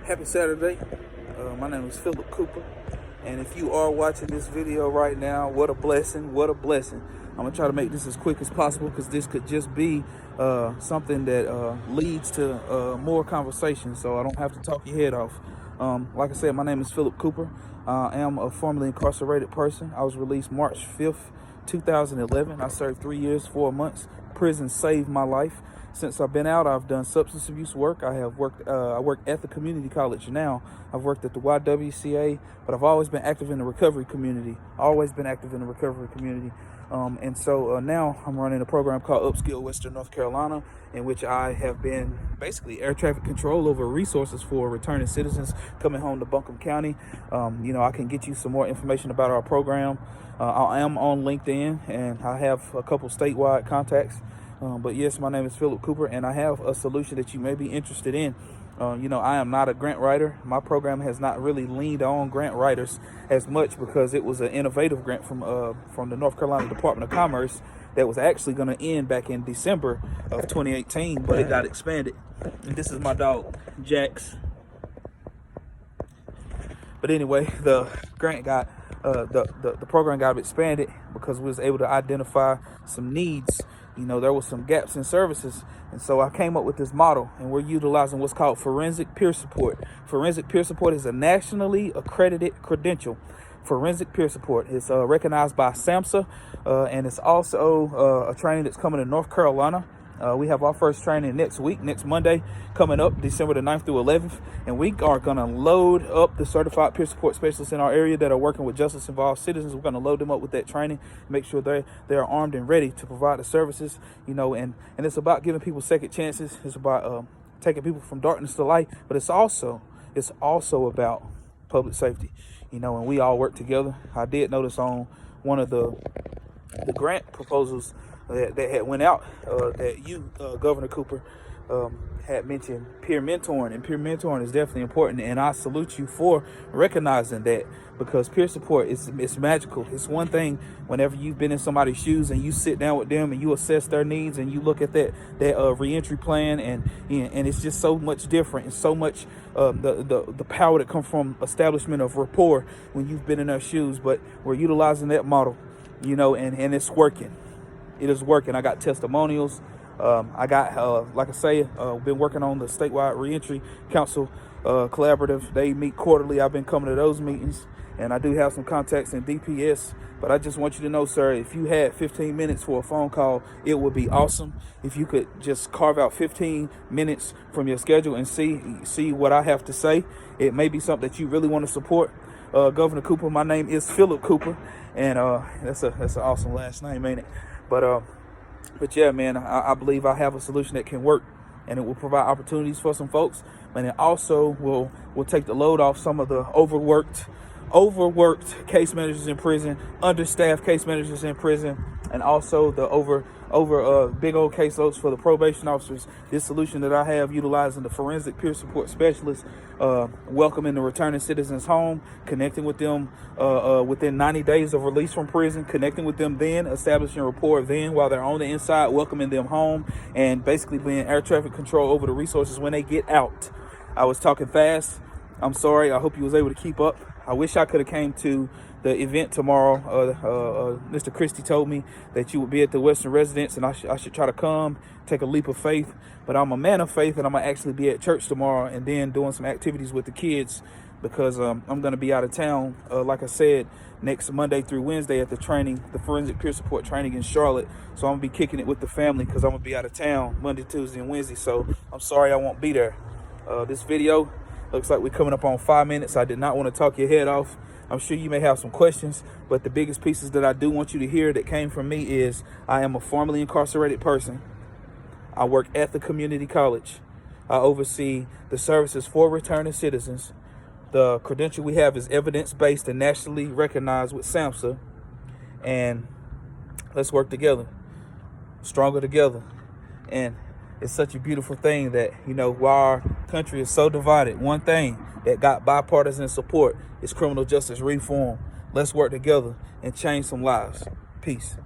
Happy Saturday. My name is Philip Cooper, and if you are watching this video right now, what a blessing, what a blessing. I'm gonna try to make this as quick as possible because this could just be something that leads to more conversation, so I don't have to talk your head off. Like I said, my name is Philip Cooper. I am a formerly incarcerated person. I was released March 5th, 2011. I served 3 years, 4 months. Prison saved my life. Since I've been out, I've done substance abuse work. I work at the community college now. I've worked at the YWCA, but I've always been active in the recovery community. And so now I'm running a program called Upskill Western North Carolina, in which I have been basically air traffic control over resources for returning citizens coming home to Buncombe County. I can get you some more information about our program. I am on LinkedIn, and I have a couple statewide contacts. But yes, my name is Philip Cooper, and I have a solution that you may be interested in. I am not a grant writer. My program has not really leaned on grant writers as much because it was an innovative grant from the North Carolina Department of Commerce that was actually going to end back in December of 2018, but it got expanded. And this is my dog, Jax. But anyway, the grant got the program got expanded because we was able to identify some needs. There was some gaps in services, and so I came up with this model, and we're utilizing what's called forensic peer support. Forensic peer support is a nationally accredited credential. Forensic peer support is recognized by SAMHSA, and it's also a training that's coming to North Carolina. We have our first training next Monday, coming up December the 9th through 11th. And we are going to load up the certified peer support specialists in our area that are working with justice involved citizens. We're going to load them up with that training, make sure they are armed and ready to provide the services, and it's about giving people second chances. It's about taking people from darkness to light, but it's also about public safety, and we all work together. I did notice on one of the grant proposals that had went out that you, Governor Cooper, had mentioned peer mentoring, and peer mentoring is definitely important, and I salute you for recognizing that, because peer support is magical. It's one thing whenever you've been in somebody's shoes and you sit down with them and you assess their needs and you look at that reentry plan, and it's just so much different, and so much the power that comes from establishment of rapport when you've been in their shoes. But we're utilizing that model, and it's working. It is working. I got testimonials. I got, like I say, been working on the statewide reentry council collaborative. They meet quarterly. I've been coming to those meetings, and I do have some contacts in DPS. But I just want you to know, sir, if you had 15 minutes for a phone call, it would be awesome if you could just carve out 15 minutes from your schedule and see what I have to say. It may be something that you really want to support. Governor Cooper, my name is Philip Cooper, and that's an awesome last name, ain't it? But yeah, man, I believe I have a solution that can work, and it will provide opportunities for some folks, and it also will take the load off some of the overworked case managers in prison, understaffed case managers in prison, and also the over big old caseloads for the probation officers. This solution that I have, utilizing the forensic peer support specialists, welcoming the returning citizens home, connecting with them within 90 days of release from prison, connecting with them then, establishing rapport then while they're on the inside, welcoming them home, and basically being air traffic control over the resources when they get out. I was talking fast. I'm sorry. I hope you was able to keep up. I wish I could have came to the event tomorrow. Mr. Christie told me that you would be at the Western Residence, and I should try to come, take a leap of faith. But I'm a man of faith, and I'm going to actually be at church tomorrow and then doing some activities with the kids, because I'm going to be out of town, like I said, next Monday through Wednesday at the forensic peer support training in Charlotte. So I'm going to be kicking it with the family because I'm going to be out of town Monday, Tuesday, and Wednesday. So I'm sorry I won't be there. This video looks like we're coming up on 5 minutes. I did not want to talk your head off. I'm sure you may have some questions, but the biggest pieces that I do want you to hear that came from me is I am a formerly incarcerated person. I work at the community college. I oversee the services for returning citizens. The credential we have is evidence-based and nationally recognized with SAMHSA. And let's work together, stronger together. And it's such a beautiful thing that, while our country is so divided, one thing that got bipartisan support is criminal justice reform. Let's work together and change some lives. Peace.